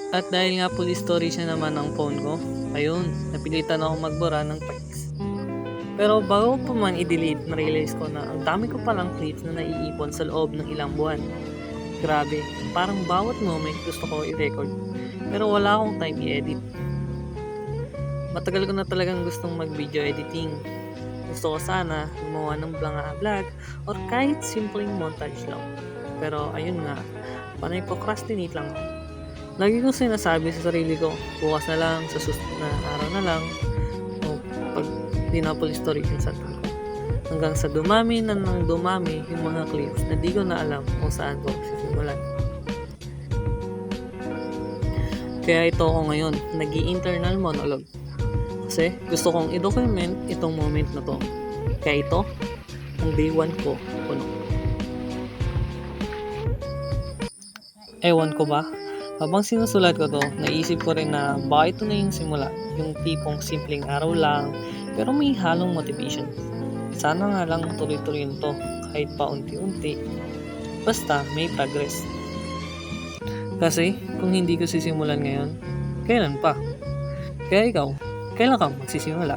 At dahil nga full storage na naman ang phone ko, ayun, napilitan ako magbura ng text. Pero bago ko pa man i-delete, na-realize ko na ang dami ko palang clips na naiipon sa loob ng ilang buwan. Grabe, parang bawat moment gusto ko i-record, pero wala akong time i-edit. Matagal ko na talagang gustong mag-video editing. Gusto ko sana gumawa ng vlog or kahit simpleng montage lang. Pero ayun nga, panay procrastinate lang ako. Lagi kong sinasabi sa sarili ko, bukas na lang, sa susunod na araw na lang, o pag di na full storage yung cellphone ko. Hanggang sa dumami na nang dumami yung mga clips na di ko na alam kung saan ko sisimulan. Kaya ito ako ngayon, nag-i-internal monologue. Kasi gusto kong i-document itong moment na to. Kaya ito, ang day 1 ko, puno. Ewan ko ba? Habang sinusulat ko to, naisip ko rin na baka ito na yung simula. Yung tipong simpleng araw lang, pero may halong motivation. Sana nga lang tuloy-tuloy to, kahit pa unti-unti. Basta may progress. Kasi kung hindi ko sisimulan ngayon, kailan pa? Kaya ikaw, kailan ka magsisimula?